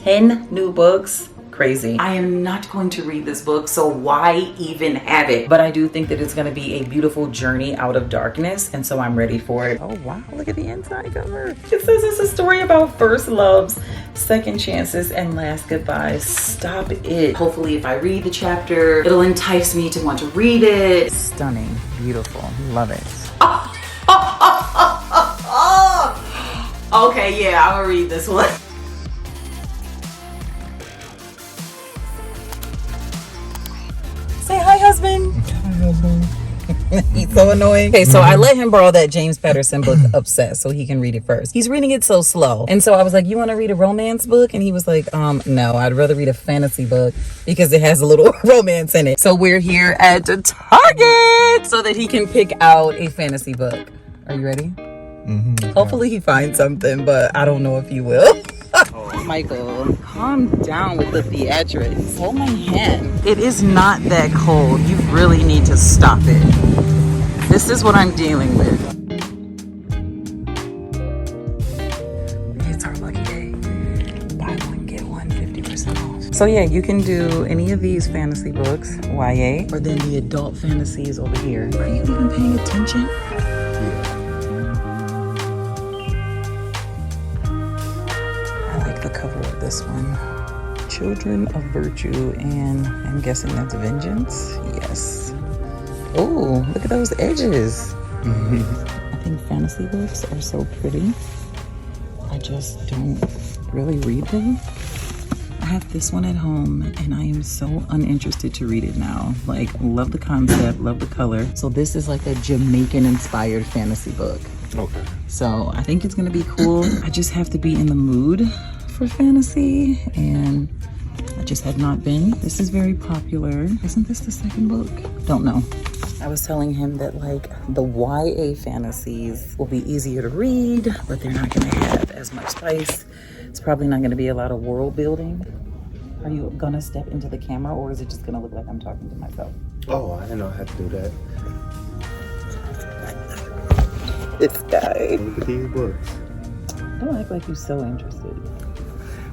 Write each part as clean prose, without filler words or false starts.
10 new books. Crazy. I am not going to read this book, so why even have it? But I do think that it's going to be a beautiful journey out of darkness, and so I'm ready for it. Oh wow, look at the inside cover. It says it's a story about first loves, second chances, and last goodbyes. Stop it. Hopefully if I read the chapter, it'll entice me to want to read it. Stunning, beautiful, love it. Okay, yeah, I'm gonna read this one. Say hi, husband. Hi, husband. He's so annoying. Okay, so I let him borrow that James Patterson book, Obsessed, so he can read it first. He's reading it so slow. And so I was like, you want to read a romance book? And he was like, no, I'd rather read a fantasy book because it has a little romance in it. So we're here at Target so that he can pick out a fantasy book. Are you ready? Mm-hmm. Hopefully he finds something, but I don't know if he will. Michael, calm down with the theatrics. Hold my hand. It is not that cold. You really need to stop it. This is what I'm dealing with. It's our lucky day. Buy one, get one, 50% off. So yeah, you can do any of these fantasy books, YA, or then the adult fantasies over here. Are you even paying attention? The cover of this one, Children of Virtue, and I'm guessing that's Vengeance. Yes. Oh, look at those edges. I think fantasy books are so pretty. I just don't really read them. I have this one at home and I am so uninterested to read it now. Like, love the concept, love the color. So this is like a Jamaican inspired fantasy book. Okay. So I think it's gonna be cool. I just have to be in the mood for fantasy, and I just had not been. This is very popular. Isn't this the second book? Don't know. I was telling him that like the YA fantasies will be easier to read, but they're not gonna have as much spice. It's probably not gonna be a lot of world building. Are you gonna step into the camera, or is it just gonna look like I'm talking to myself? Oh, I didn't know how to do that. This guy. Look at these books. Don't act like you're so interested.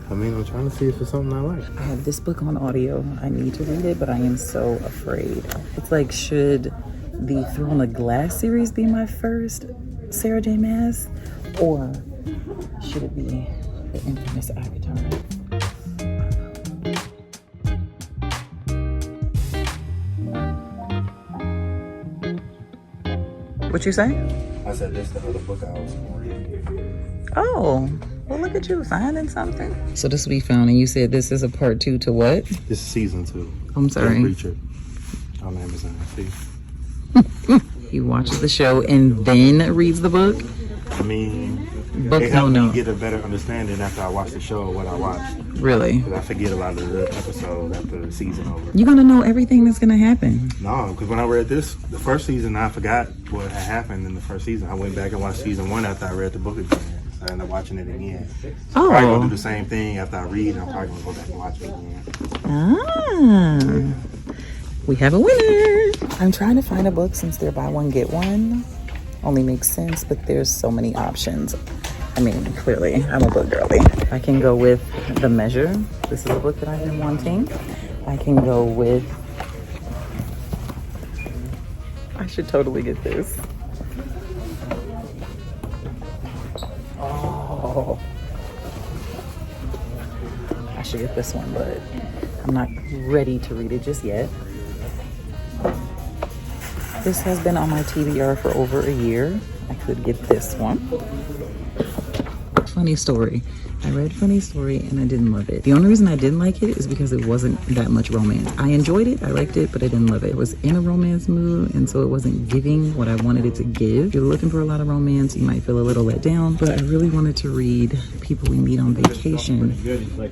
I mean, I'm trying to see if it's something I like. I have this book on audio. I need to read it, but I am so afraid. It's like, should the Throne of Glass series be my first Sarah J. Maas? Or should it be the infamous Avatar? What you say? I said this is the other book I was going to read. Oh. Well, look at you finding something. So this is what we found, and you said this is a part 2 to what? This is season 2. I'm sorry. Richard on Amazon. See? He watches the show and then reads the book? I mean, book it helped no. me get a better understanding after I watched the show of what I watched. Really? Because I forget a lot of the episodes after the season over. You're gonna know everything that's gonna happen. No, because when I read this, the first season, I forgot what had happened in the first season. I went back and watched season 1 after I read the book again. I ended up watching it again. So I'm probably gonna do the same thing after I read. I'm probably gonna go back and watch it again. We have a winner. I'm trying to find a book since they're buy one get one. Only makes sense, but there's so many options. I mean, clearly I'm a book girly. I can go with The Measure. This is a book that I've been wanting. I can go with, I should totally get this. Oh, I should get this one, but I'm not ready to read it just yet. This has been on my TBR for over a year. I could get this one. Funny story. I read Funny Story and I didn't love it. The only reason I didn't like it is because it wasn't that much romance. I enjoyed it, I liked it, but I didn't love it. It was in a romance mood, and so it wasn't giving what I wanted it to give. If you're looking for a lot of romance, you might feel a little let down, but I really wanted to read People We Meet on Vacation,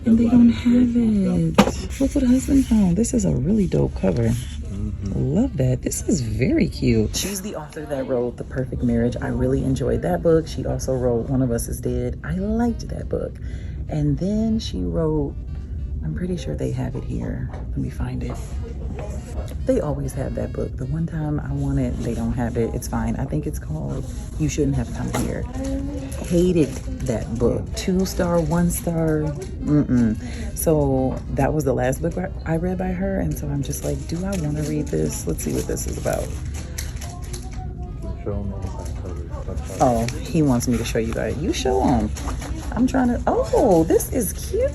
and they don't have it. Look what husband found. This is a really dope cover. Love that. This is very cute. She's the author that wrote The Perfect Marriage. I really enjoyed that book. She also wrote One of Us Is Dead. I liked that book. And then she wrote, I'm pretty sure they have it here. Let me find it. They always have that book. The one time I want it, they don't have it. It's fine. I think it's called You Shouldn't Have Come Here. Hated that book. 2-star, 1-star. So that was the last book I read by her. And so I'm just like, do I want to read this? Let's see what this is about. Oh, he wants me to show you guys. You show him. I'm trying to. Oh, this is cute.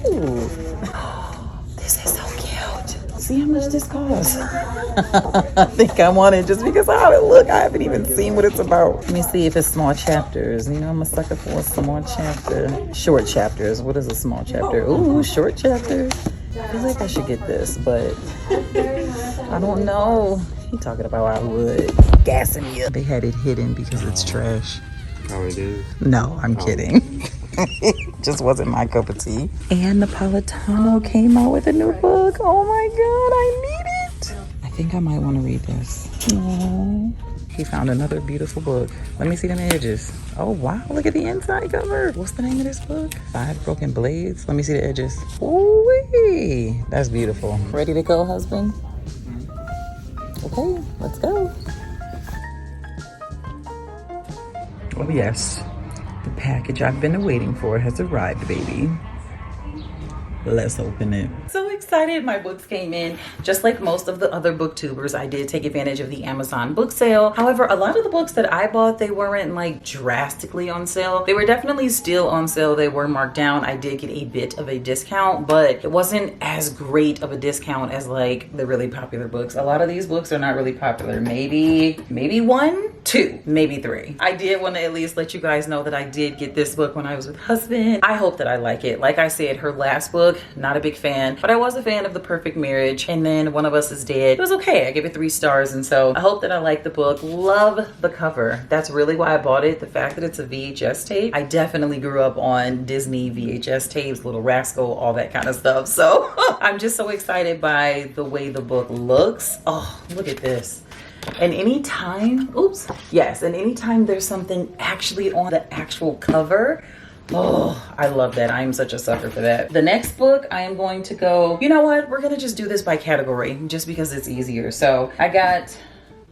This is so cute. See how much this costs? I think I want it just because of how it look. I haven't even seen what it's about. Let me see if it's small chapters. You know, I'm a sucker for a small chapter. Short chapters. What is a small chapter? Ooh, short chapter. I feel like I should get this, but I don't know. He talking about I would. Gassing me up. They had it hidden because it's trash. Oh, it is? No, I'm kidding. Just wasn't my cup of tea. And Napolitano came out with a new book. Oh my God, I need it. I think I might want to read this. Aww. He found another beautiful book. Let me see them edges. Oh wow, look at the inside cover. What's the name of this book? 5 Broken Blades. Let me see the edges. Ooh-wee. That's beautiful. Ready to go, husband? Okay, let's go. Oh yes, the package I've been waiting for has arrived, baby. Let's open it. So excited, my books came in. Just like most of the other booktubers, I did take advantage of the Amazon book sale. However, a lot of the books that I bought, they weren't like drastically on sale. They were definitely still on sale. They were marked down. I did get a bit of a discount, but it wasn't as great of a discount as like the really popular books. A lot of these books are not really popular. Maybe 1, 2, maybe 3. I did want to at least let you guys know that I did get this book when I was with husband. I hope that I like it. Like I said, her last book, not a big fan, but I was a fan of The Perfect Marriage, and then One of Us is Dead. It was okay. I gave it 3 stars, and so I hope that I like the book. Love the cover. That's really why I bought it. The fact that it's a VHS tape. I definitely grew up on Disney VHS tapes, Little Rascal, all that kind of stuff. So I'm just so excited by the way the book looks. Oh, look at this. And anytime there's something actually on the actual cover, oh, I love that. I am such a sucker for that. The next book, I am going to go, you know what? We're going to just do this by category just because it's easier. So I got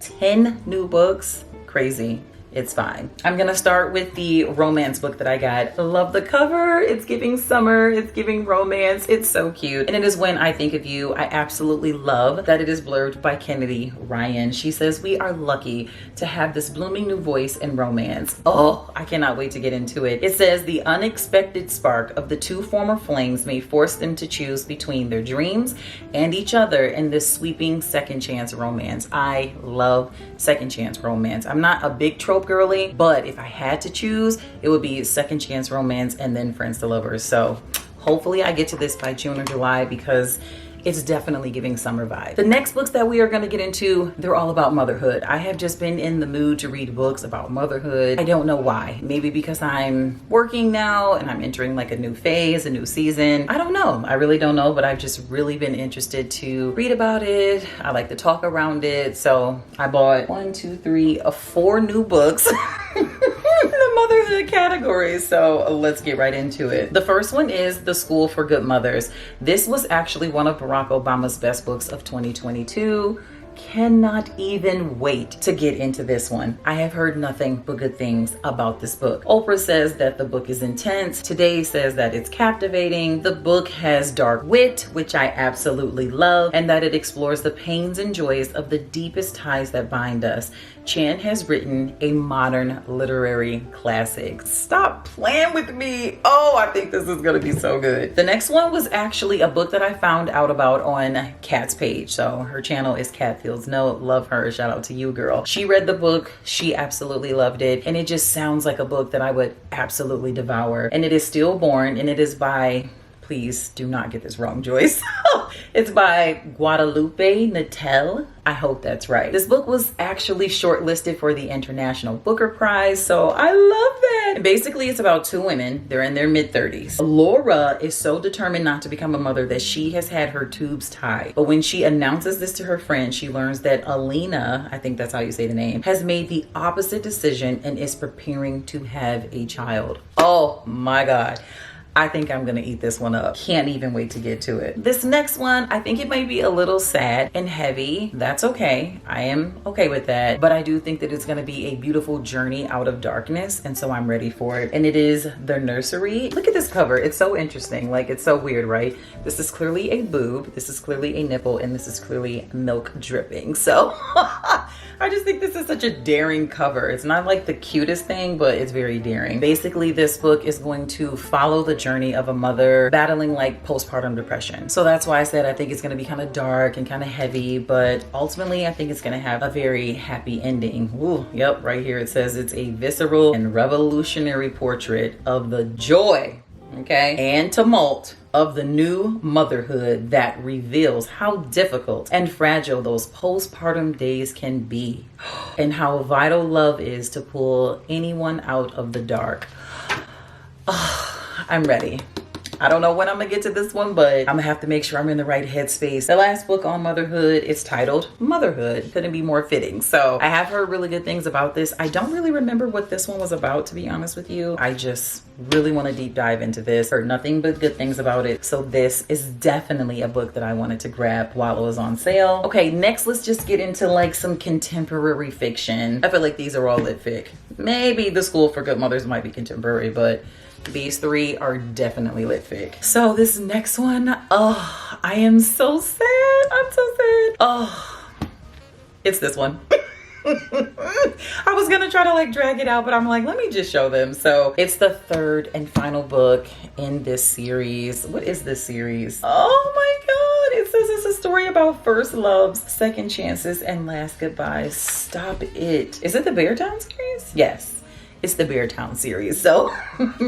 10 new books. Crazy. It's fine. I'm gonna start with the romance book that I got. I love the cover. It's giving summer. It's giving romance. It's so cute. And it is When I Think of You. I absolutely love that it is blurbed by Kennedy Ryan. She says, we are lucky to have this blooming new voice in romance. Oh, I cannot wait to get into it. It says the unexpected spark of the 2 former flames may force them to choose between their dreams and each other in this sweeping second chance romance. I love second chance romance. I'm not a big trope girly, but if I had to choose, it would be second chance romance and then friends to lovers. So hopefully I get to this by June or July because it's definitely giving summer vibe. The next books that we are going to get into, they're all about motherhood. I have just been in the mood to read books about motherhood. I don't know why. Maybe because I'm working now and I'm entering like a new phase, a new season. I don't know. I really don't know, but I've just really been interested to read about it. I like to talk around it. So I bought 4 new books. The motherhood category. So let's get right into it. The first one is The School for Good Mothers. This was actually one of Barack Obama's best books of 2022. Cannot even wait to get into this one. I have heard nothing but good things about this book. Oprah says that the book is intense. Today says that it's captivating. The book has dark wit, which I absolutely love, and that it explores the pains and joys of the deepest ties that bind us. Chan has written a modern literary classic. Stop playing with me. Oh, I think this is gonna be so good. The next one was actually a book that I found out about on Kat's page. So her channel is Kat Fields Note. Love her. Shout out to you, girl. She read the book. She absolutely loved it. And it just sounds like a book that I would absolutely devour. And it is Stillborn, and it is by, please do not get this wrong, Joyce. It's by Guadalupe Nattel. I hope that's right. This book was actually shortlisted for the International Booker Prize, so I love that. And basically, it's about 2 women. They're in their mid-30s. Laura is so determined not to become a mother that she has had her tubes tied. But when she announces this to her friend, she learns that Alina, I think that's how you say the name, has made the opposite decision and is preparing to have a child. Oh my God. I think I'm gonna eat this one up. Can't even wait to get to it. This next one, I think it might be a little sad and heavy. That's okay. I am okay with that. But I do think that it's gonna be a beautiful journey out of darkness. And so I'm ready for it. And it is The Nursery. Look at this cover. It's so interesting. Like, it's so weird, right? This is clearly a boob. This is clearly a nipple. And this is clearly milk dripping. So I just think this is such a daring cover. It's not like the cutest thing, but it's very daring. Basically, this book is going to follow the journey of a mother battling like postpartum depression. So that's why I said I think it's gonna be kind of dark and kind of heavy, but ultimately I think it's gonna have a very happy ending. Ooh, yep, right here it says it's a visceral and revolutionary portrait of the joy, okay, and tumult of the new motherhood that reveals how difficult and fragile those postpartum days can be, and how vital love is to pull anyone out of the dark. I'm ready. I don't know when I'm gonna get to this one, but I'm gonna have to make sure I'm in the right headspace. The last book on motherhood is titled Motherhood. Couldn't be more fitting. So I have heard really good things about this. I don't really remember what this one was about, to be honest with you. I just really want to deep dive into this. Heard nothing but good things about it. So this is definitely a book that I wanted to grab while it was on sale. Okay, next let's just get into like some contemporary fiction. I feel like these are all lit fic. Maybe The School for Good Mothers might be contemporary, but these three are definitely lit fic. So this next one, oh, I am so sad. I'm so sad. Oh, it's this one. I was gonna try to like drag it out, but I'm like, let me just show them. So it's the third and final book in this series. What is this series? Oh my God. It says it's a story about first loves, second chances, and last goodbyes. Stop it. Is it the Beartown series? Yes. It's the Beartown series. So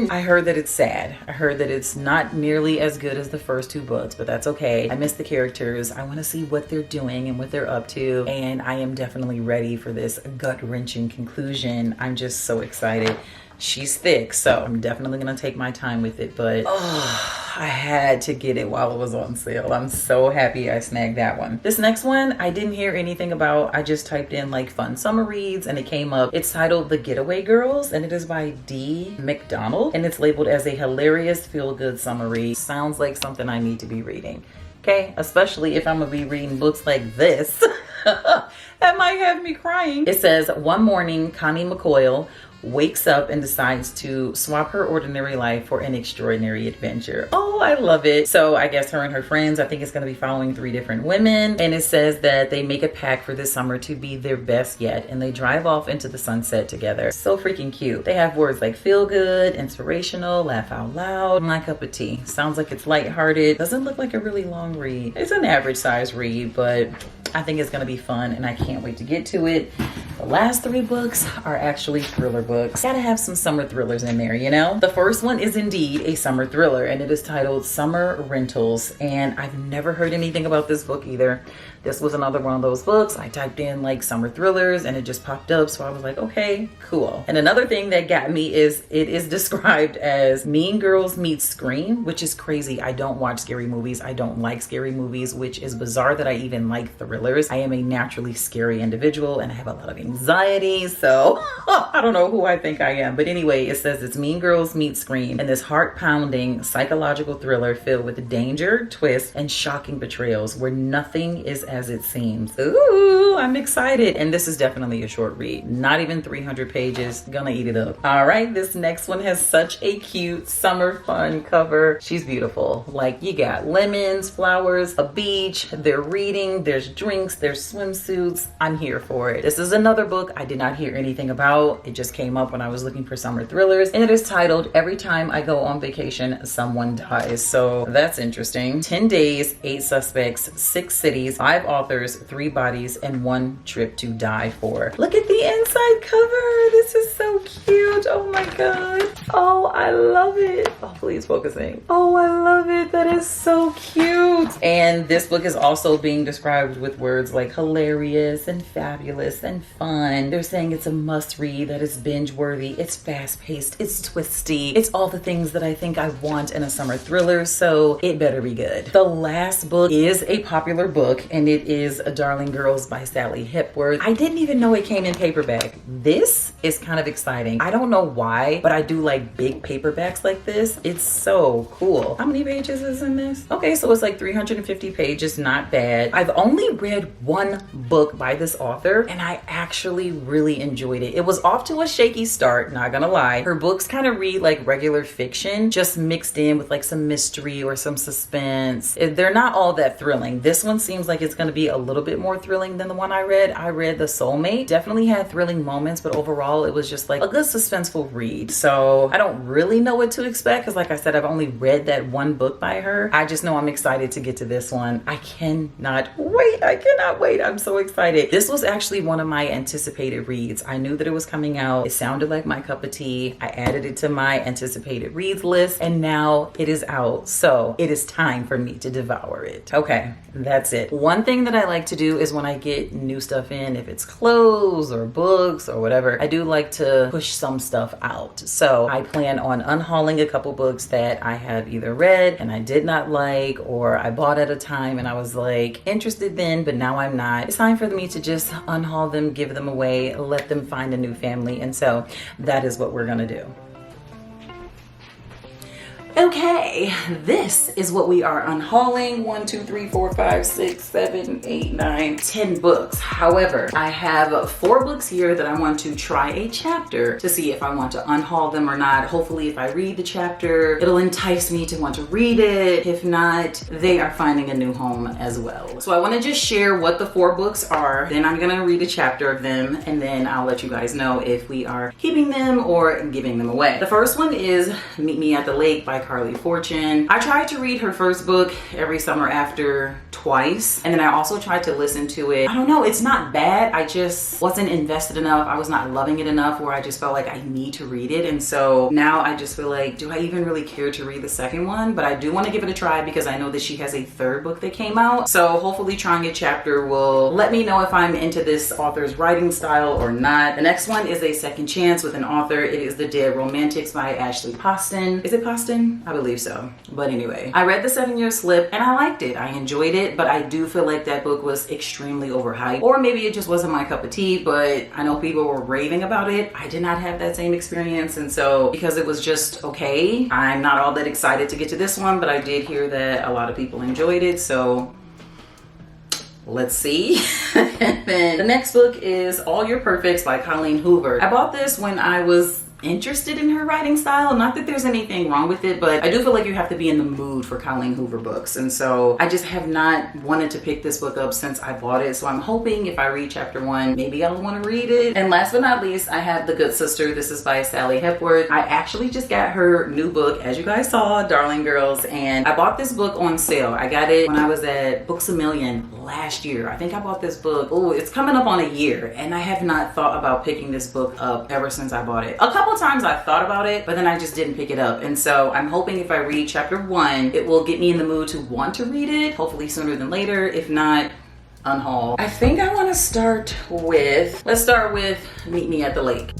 I heard that it's sad. I heard that it's not nearly as good as the first two books, but that's okay. I miss the characters. I want to see what they're doing and what they're up to. And I am definitely ready for this gut-wrenching conclusion. I'm just so excited. She's thick, so I'm definitely gonna take my time with it, but oh, I had to get it while it was on sale. I'm so happy I snagged that one. This next one, I didn't hear anything about. I just typed in like fun summer reads and it came up. It's titled The Getaway Girls and it is by D. McDonald and it's labeled as a hilarious feel-good summer read. Sounds like something I need to be reading. Okay, especially if I'm gonna be reading books like this. That might have me crying. It says, one morning, Connie McCoyle wakes up and decides to swap her ordinary life for an extraordinary adventure. Oh, I love it. So I guess her and her friends, I think it's going to be following 3 different women. And it says that they make a pact for this summer to be their best yet. And they drive off into the sunset together. So freaking cute. They have words like feel good, inspirational, laugh out loud. My cup of tea. Sounds like it's lighthearted. Doesn't look like a really long read. It's an average size read, but I think it's going to be fun and I can't wait to get to it. The last 3 books are actually thriller books. Gotta have some summer thrillers in there, you know? The first one is indeed a summer thriller and it is titled Summer Rentals. And I've never heard anything about this book either. This was another one of those books. I typed in like summer thrillers and it just popped up. So I was like, okay, cool. And another thing that got me is it is described as Mean Girls meets Scream, which is crazy. I don't watch scary movies. I don't like scary movies, which is bizarre that I even like thrillers. I am a naturally scary individual and I have a lot of anxiety. So I don't know who I think I am. But anyway, it says it's Mean Girls meet Scream and this heart-pounding psychological thriller filled with danger, twists, and shocking betrayals where nothing is as it seems. Ooh, I'm excited. And this is definitely a short read. Not even 300 pages. Gonna eat it up. All right, this next one has such a cute summer fun cover. She's beautiful. Like you got lemons, flowers, a beach, they're reading, there's drinks, there's swimsuits. I'm here for it. This is another book I did not hear anything about. It just came up when I was looking for summer thrillers and it is titled Every Time I Go on Vacation, Someone Dies. So that's interesting. 10 days, 8 suspects, 6 cities, 5 authors, 3 bodies, and 1 trip to die for. Look at the inside cover. This is so cute. Oh my God. Oh, I love it. Oh, please focusing. Oh, I love it. That is so cute. And this book is also being described with words like hilarious and fabulous and fun. They're saying it's a must read, that it's binge worthy, it's fast paced, it's twisty, it's all the things that I think I want in a summer thriller, so it better be good. The last book is a popular book, and it is Darling Girls by Sally Hepworth. I didn't even know it came in paperback. This is kind of exciting. I don't know why, but I do like big paperbacks like this. It's so cool. How many pages is in this? Okay, so it's like 350 pages, not bad. I've only read one book by this author, and I actually really enjoyed it. It was off to a shaky start, not gonna lie. Her books kind of read like regular fiction, just mixed in with like some mystery or some suspense. They're not all that thrilling. This one seems like it's gonna be a little bit more thrilling than the one I read. I read The Soulmate. Definitely had thrilling moments, but overall it was just like a good suspenseful read. So I don't really know what to expect because like I said, I've only read that one book by her. I just know I'm excited to get to this one. I cannot wait. I cannot wait. I'm so excited. This was actually one of my anticipated reads. I knew that it was coming out. It sounded like my cup of tea. I added it to my anticipated reads list, and now it is out. So it is time for me to devour it. Okay, that's it. One thing that I like to do is when I get new stuff in, if it's clothes or books or whatever, I do like to push some stuff out. So I plan on unhauling a couple books that I have either read and I did not like, or I bought at a time and I was like interested then, but now I'm not. It's time for me to just unhaul them, give them away, let them find a new family. And so that is what we're gonna do. Okay, this is what we are unhauling. 1, 2, 3, 4, 5, 6, 7, 8, 9, 10 books. However, I have 4 books here that I want to try a chapter to see if I want to unhaul them or not. Hopefully, if I read the chapter, it'll entice me to want to read it. If not, they are finding a new home as well. So I want to just share what the 4 books are. Then I'm gonna read a chapter of them, and then I'll let you guys know if we are keeping them or giving them away. The first one is Meet Me at the Lake by Carly Fortune. I tried to read her first book, Every Summer After, twice, and then I also tried to listen to it. I don't know, it's not bad. I just wasn't invested enough. I was not loving it enough where I just felt like I need to read it. And so now I just feel like, do I even really care to read the second one? But I do want to give it a try because I know that she has a 3rd book that came out. So hopefully trying a chapter will let me know if I'm into this author's writing style or not. The next one is A Second Chance with an author. It is The Dead Romantics by Ashley Poston. Is it Poston? I believe so. But anyway, I read The 7-Year Slip and I liked it. I enjoyed it, but I do feel like that book was extremely overhyped. Or maybe it just wasn't my cup of tea, but I know people were raving about it. I did not have that same experience, and so because it was just okay, I'm not all that excited to get to this one, but I did hear that a lot of people enjoyed it, so let's see. And then the next book is All Your Perfects by Colleen Hoover. I bought this when I was interested in her writing style. Not that there's anything wrong with it, but I do feel like you have to be in the mood for Colleen Hoover books. And so I just have not wanted to pick this book up since I bought it. So I'm hoping if I read chapter 1, maybe I'll want to read it. And last but not least, I have The Good Sister. This is by Sally Hepworth. I actually just got her new book, as you guys saw, Darling Girls, and I bought this book on sale. I got it when I was at Books A Million last year. I think I bought this book, oh, it's coming up on a year, and I have not thought about picking this book up ever since I bought it. A couple times I thought about it, but then I just didn't pick it up. And so I'm hoping if I read chapter 1, it will get me in the mood to want to read it, hopefully sooner than later. If not, unhaul. I think I want to start with, let's start with Meet Me at the Lake.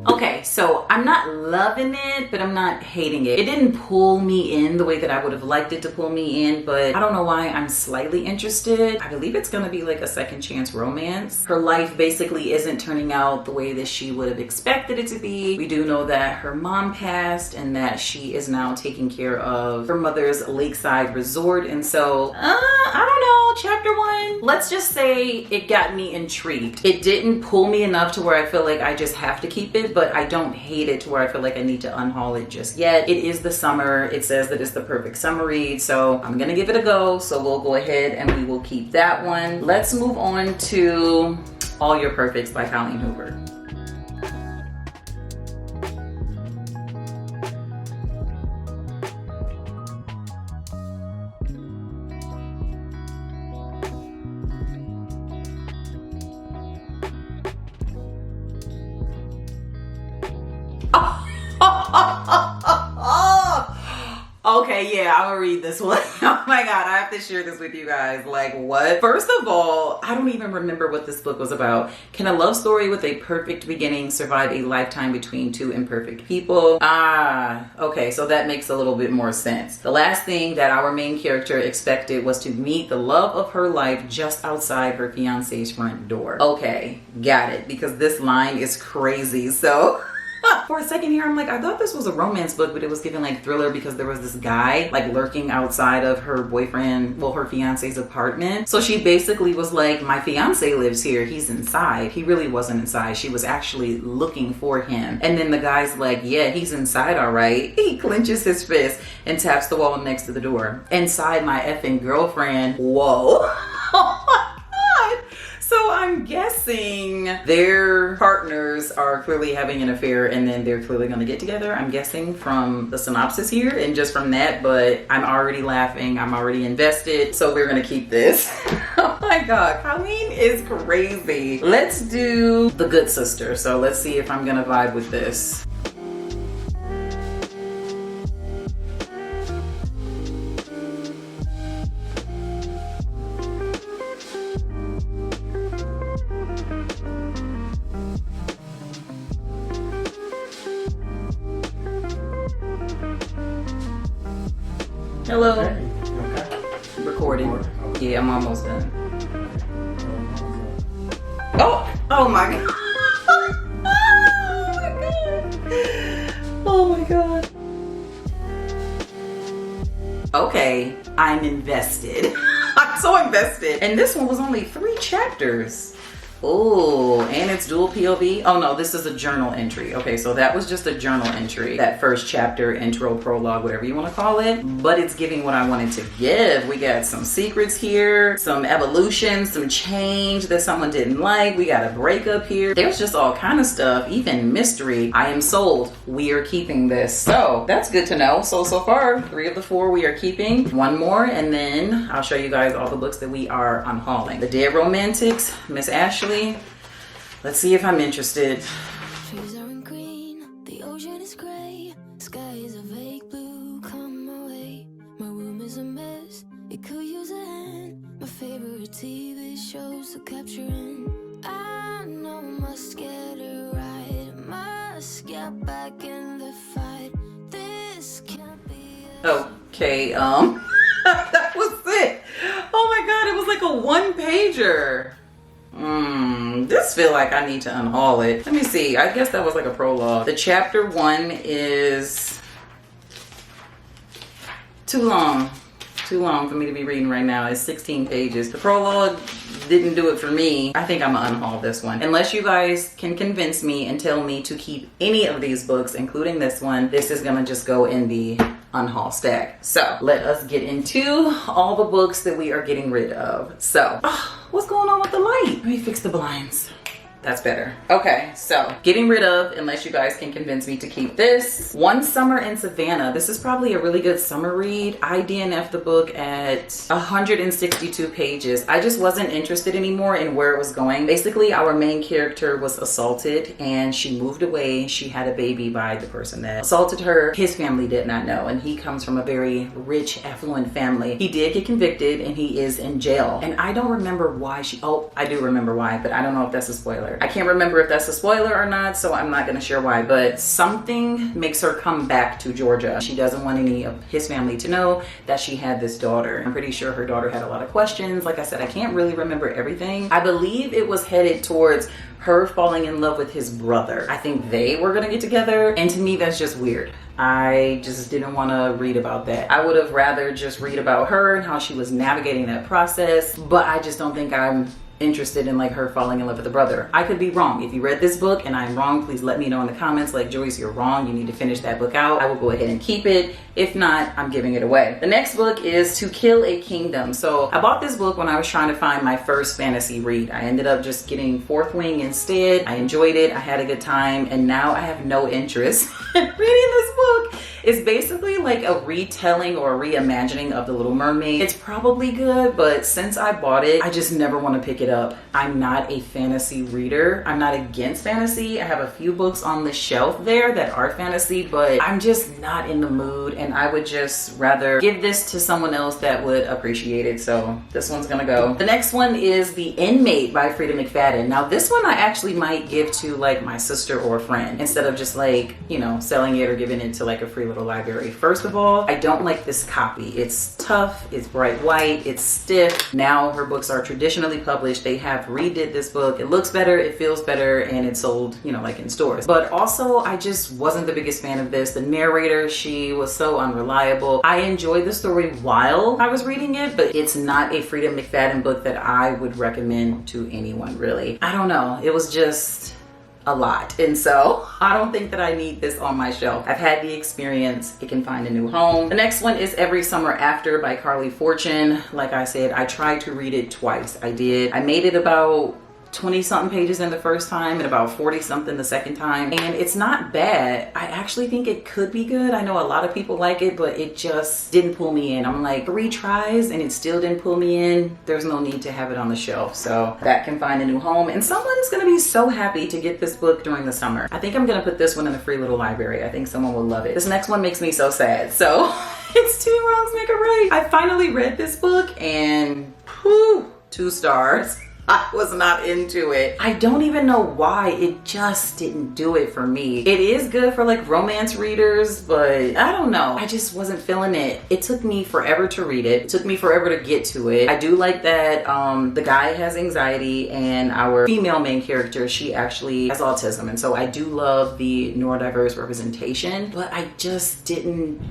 Okay, so I'm not loving it, but I'm not hating it. It didn't pull me in the way that I would have liked it to pull me in, but I don't know why I'm slightly interested. I believe it's gonna be like a second chance romance. Her life basically isn't turning out the way that she would have expected it to be. We do know that her mom passed and that she is now taking care of her mother's lakeside resort. And so, I don't know, chapter 1, let's just say it got me intrigued. It didn't pull me enough to where I feel like I just have to keep it, but I don't don't hate it to where I feel like I need to unhaul it just yet. It is the summer. It says that it's the perfect summer read, so I'm gonna give it a go. So we'll go ahead and we will keep that one. Let's move on to All Your Perfects by Colleen Hoover. Okay, yeah, I'm gonna read this one. Oh my God, I have to share this with you guys. Like, what? First of all, I don't even remember what this book was about. Can a love story with a perfect beginning survive a lifetime between two imperfect people? Okay, so that makes a little bit more sense. The last thing that our main character expected was to meet the love of her life just outside her fiance's front door. Okay, got it, because this line is crazy. So for a second here, I'm like, I thought this was a romance book, but it was given like thriller because there was this guy like lurking outside of her boyfriend, well, her fiance's apartment. So she basically was like, my fiance lives here, he's inside. He really wasn't inside. She was actually looking for him. And then the guy's like, yeah, he's inside, all right. He clenches his fist and taps the wall next to the door. Inside my effing girlfriend. Whoa. So I'm guessing their partners are clearly having an affair and then they're clearly going to get together. I'm guessing from the synopsis here and just from that, but I'm already laughing. I'm already invested. So we're going to keep this. Oh my God, Colleen is crazy. Let's do The Good Sister. So let's see if I'm going to vibe with this. Hello. Hey, you okay? Recording. Yeah, I'm almost done. Oh my God. Oh my God. Okay, I'm invested. I'm so invested. And this one was only 3 chapters. Oh, and it's dual POV. Oh no, this is a journal entry. Okay, so that was just a journal entry. That first chapter, intro, prologue, whatever you want to call it. But it's giving what I wanted to give. We got some secrets here, some evolution, some change that someone didn't like. We got a breakup here. There's just all kind of stuff, even mystery. I am sold. We are keeping this. So that's good to know. So far, 3 of the 4 we are keeping. 1 more, and then I'll show you guys all the books that we are unhauling. The Dead Romantics, Miss Ashley. Let's see if I'm interested. Trees aren't green, the ocean is gray, sky is a vague blue, come my way. My room is a mess, it could use a hand. My favorite TV shows to capture in. I know I must get it right, must get back in the fight. This can't be Okay, that was it. Oh my God, it was like a 1-pager. This feel like I need to unhaul it. Let me see. I guess that was like a prologue. The chapter 1 is too long for me to be reading right now. It's 16 pages. The prologue didn't do it for me. I think I'm gonna unhaul this one. Unless you guys can convince me and tell me to keep any of these books, including this one, this is gonna just go in the unhaul stack. So let us get into all the books that we are getting rid of. So what's going on with the light? Let me fix the blinds. That's better. Okay, so getting rid of, unless you guys can convince me to keep this. One Summer in Savannah. This is probably a really good summer read. I DNF'd the book at 162 pages. I just wasn't interested anymore in where it was going. Basically, our main character was assaulted and she moved away. She had a baby by the person that assaulted her. His family did not know, and he comes from a very rich, affluent family. He did get convicted and he is in jail. And I don't remember why I do remember why, but I don't know if that's a spoiler. I can't remember if that's a spoiler or not, so I'm not gonna share why, but something makes her come back to Georgia. She doesn't want any of his family to know that she had this daughter. I'm pretty sure her daughter had a lot of questions. Like I said, I can't really remember everything. I believe it was headed towards her falling in love with his brother. I think they were gonna get together, and to me that's just weird. I just didn't want to read about that. I would have rather just read about her and how she was navigating that process, but I just don't think I'm interested in like her falling in love with the brother. I could be wrong. If you read this book and I'm wrong, please let me know in the comments, like, Joyce, you're wrong, you need to finish that book out. I will go ahead and keep it. If not, I'm giving it away. The next book is To Kill a Kingdom. So I bought this book when I was trying to find my first fantasy read. I ended up just getting Fourth Wing instead. I enjoyed it, I had a good time, and now I have no interest in reading this book. It's basically like a retelling or a reimagining of The Little Mermaid. It's probably good, but since I bought it, I just never want to pick it up. I'm not a fantasy reader. I'm not against fantasy. I have a few books on the shelf there that are fantasy, but I'm just not in the mood, and I would just rather give this to someone else that would appreciate it. So this one's gonna go. The next one is The Inmate by Frida McFadden. Now this one I actually might give to like my sister or a friend instead of just like, you know, selling it or giving it to like a free little library. First of all, I don't like this copy. It's tough, it's bright white, it's stiff. Now her books are traditionally published. They have redid this book. It looks better, it feels better, and it's sold, you know, like in stores. But also, I just wasn't the biggest fan of this. The narrator, she was so unreliable. I enjoyed the story while I was reading it, but it's not a Frida McFadden book that I would recommend to anyone, really. I don't know. It was just a lot, and so I don't think that I need this on my shelf. I've had the experience. It can find a new home. The next one is Every Summer After by Carly Fortune. Like I said, I tried to read it twice. I made it about 20 something pages in the first time and about 40 something the second time, and it's not bad. I actually think it could be good. I know a lot of people like it, but it just didn't pull me in. I'm like, 3 tries and it still didn't pull me in. There's no need to have it on the shelf. So that can find a new home, and someone's gonna be so happy to get this book during the summer. I think I'm gonna put this one in the free little library. I think someone will love it. This next one makes me so sad. So it's Two Wrongs Make a Right. I finally read this book and whew, 2 stars. I was not into it. I don't even know why. It just didn't do it for me. It is good for like romance readers, but I don't know. I just wasn't feeling it. It took me forever to read it. It took me forever to get to it. I do like that the guy has anxiety, and our female main character, she actually has autism. And so I do love the neurodiverse representation, but I just didn't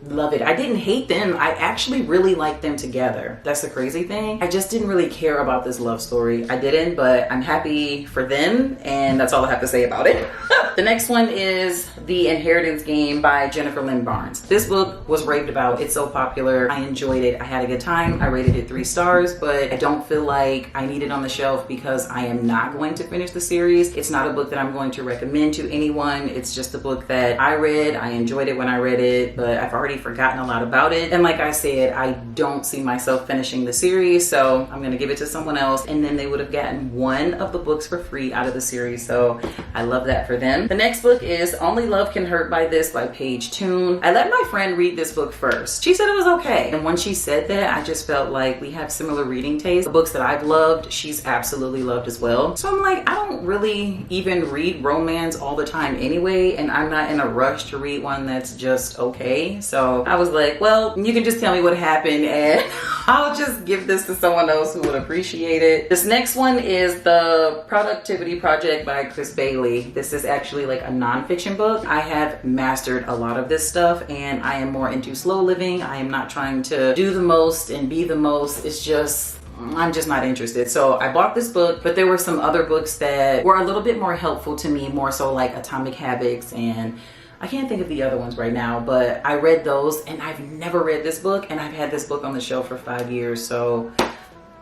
love it. I didn't hate them. I actually really liked them together. That's the crazy thing. I just didn't really care about this love story. I didn't, but I'm happy for them, and that's all I have to say about it. The next one is The Inheritance Game by Jennifer Lynn Barnes. This book was raved about. It's so popular. I enjoyed it. I had a good time. I rated it 3 stars, but I don't feel like I need it on the shelf because I am not going to finish the series. It's not a book that I'm going to recommend to anyone. It's just a book that I read. I enjoyed it when I read it, but I've already forgotten a lot about it. And like I said, I don't see myself finishing the series, so I'm gonna give it to someone else, and then they would have gotten one of the books for free out of the series, so I love that for them. The next book is Only Love Can Hurt by Paige Toon. I let my friend read this book first. She said it was okay, and when she said that, I just felt like we have similar reading tastes. The books that I've loved, she's absolutely loved as well. So I'm like, I don't really even read romance all the time anyway, and I'm not in a rush to read one that's just okay. So I was like, well, you can just tell me what happened and I'll just give this to someone else who would appreciate it. This next one is The Productivity Project by Chris Bailey. This is actually like a nonfiction book. I have mastered a lot of this stuff, and I am more into slow living. I am not trying to do the most and be the most. It's just, I'm just not interested. So I bought this book, but there were some other books that were a little bit more helpful to me, more so like Atomic Habits, and I can't think of the other ones right now, but I read those, and I've never read this book, and I've had this book on the shelf for 5 years, so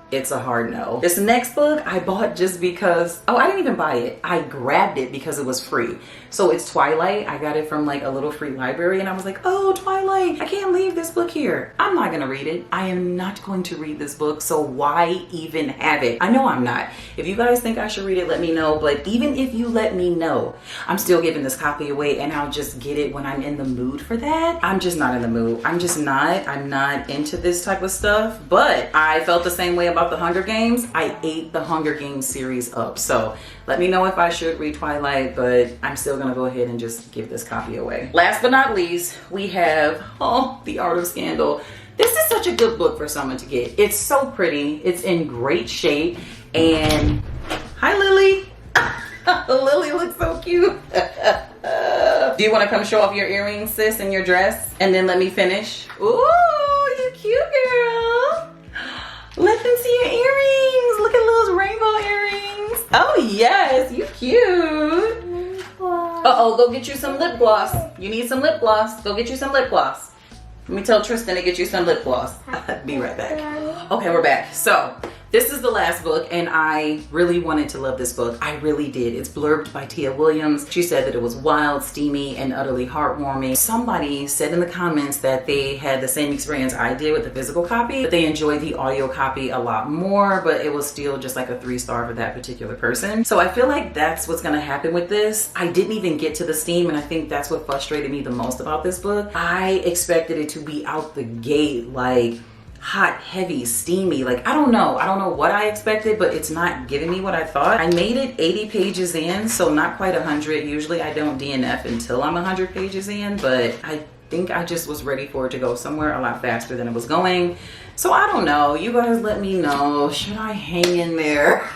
it's a hard no. This next book I bought just because, oh, I didn't even buy it. I grabbed it because it was free. So it's Twilight. I got it from like a little free library, and I was like, oh, Twilight, I can't leave this book here. I'm not gonna read it. I am not going to read this book, so why even have it? I know I'm not. If you guys think I should read it, let me know, but even if you let me know, I'm still giving this copy away, and I'll just get it when I'm in the mood for that. I'm just not in the mood. I'm not into this type of stuff, but I felt the same way about The Hunger Games. I ate the Hunger Games series up, so let me know if I should read Twilight, but I'm still gonna go ahead and just give this copy away. Last but not least, we have The Art of Scandal. This is such a good book for someone to get. It's so pretty, it's in great shape, and hi Lily. Lily looks so cute. Do you want to come show off your earrings, sis, and your dress, and then let me finish? Ooh, you cute girl. Let them see your earrings. Look at those Oh yes, you cute. Uh-oh, go get you some lip gloss. You need some lip gloss. Go get you some lip gloss. Let me tell Tristan to get you some lip gloss. Be right back. Okay, we're back. So this is the last book, and I really wanted to love this book. I really did. It's blurbed by Tia Williams. She said that it was wild, steamy, and utterly heartwarming. Somebody said in the comments that they had the same experience I did with the physical copy, but they enjoyed the audio copy a lot more, but it was still just like a 3-star for that particular person. So I feel like that's what's gonna happen with this. I didn't even get to the steam, and I think that's what frustrated me the most about this book. I expected it to be out the gate like hot, heavy, steamy. Like, I don't know what I expected, but it's not giving me what I thought. I made it 80 pages in, so not quite 100. Usually I don't DNF until I'm 100 pages in, but I think I just was ready for it to go somewhere a lot faster than it was going. So I don't know. You guys let me know. Should I hang in there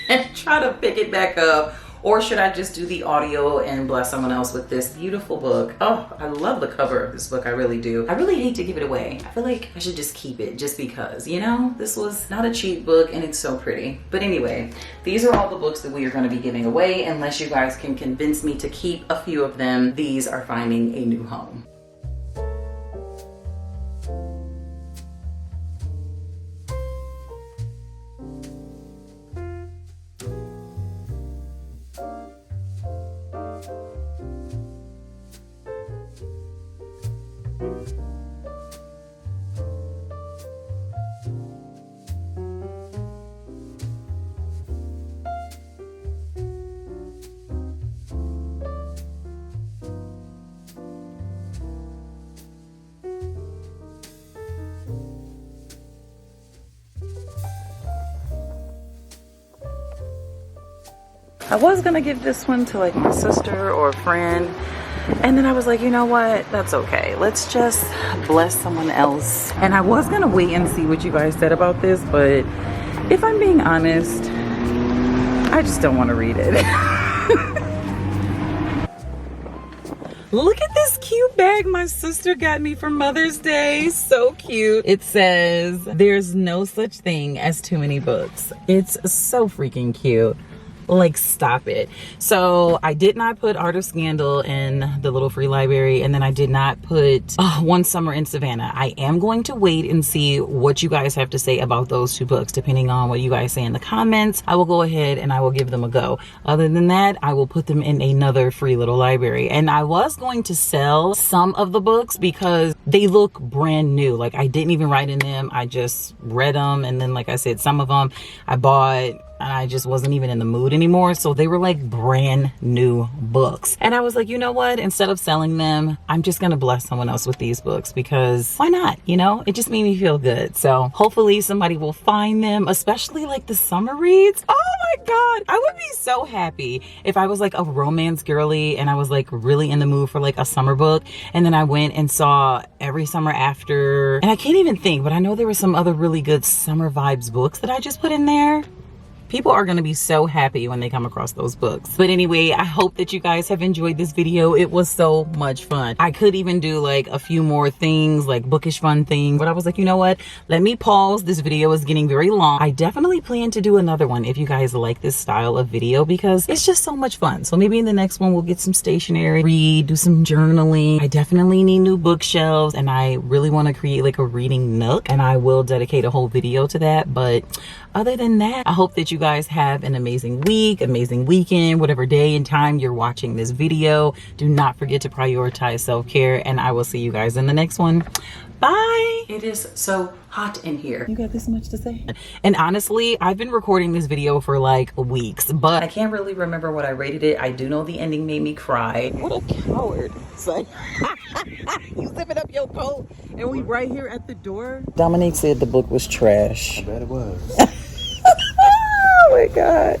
and try to pick it back up? Or should I just do the audio and bless someone else with this beautiful book? Oh, I love the cover of this book. I really do. I really hate to give it away. I feel like I should just keep it just because, you know, this was not a cheap book and it's so pretty. But anyway, these are all the books that we are going to be giving away. Unless you guys can convince me to keep a few of them, these are finding a new home. I was gonna give this one to like my sister or a friend, and then I was like, you know what, that's okay, let's just bless someone else. And I was gonna wait and see what you guys said about this, but if I'm being honest, I just don't want to read it. Look at this cute bag my sister got me for Mother's Day. So cute. It says, "There's no such thing as too many books." It's so freaking cute. Like, stop it. So I did not put Art of Scandal in the little free library, and then I did not put One Summer in Savannah. I am going to wait and see what you guys have to say about those two books. Depending on what you guys say in the comments, I will go ahead and I will give them a go. Other than that, I will put them in another free little library. And I was going to sell some of the books because they look brand new. Like, I didn't even write in them, I just read them, and then like I said, some of them I bought and I just wasn't even in the mood anymore. So they were like brand new books. And I was like, you know what? Instead of selling them, I'm just gonna bless someone else with these books, because why not? You know, it just made me feel good. So hopefully somebody will find them, especially like the summer reads. Oh my God. I would be so happy if I was like a romance girly and I was like really in the mood for like a summer book. And then I went and saw Every Summer After, and I can't even think, but I know there were some other really good summer vibes books that I just put in there. People are going to be so happy when they come across those books. But anyway, I hope that you guys have enjoyed this video. It was so much fun. I could even do like a few more things, like bookish fun things, but I was like, you know what? Let me pause. This video is getting very long. I definitely plan to do another one if you guys like this style of video, because it's just so much fun. So maybe in the next one, we'll get some stationery, read, do some journaling. I definitely need new bookshelves, and I really want to create like a reading nook, and I will dedicate a whole video to that. But other than that, I hope that you guys have an amazing week, amazing weekend, whatever day and time you're watching this video. Do not forget to prioritize self-care, and I will see you guys in the next one. Bye. It is so hot in here. You got this much to say? And honestly, I've been recording this video for like weeks, but I can't really remember what I rated it. I do know the ending made me cry. What a coward. Son. You zipping up your coat and we right here at the door? Dominique said the book was trash. I bet it was. Oh my God.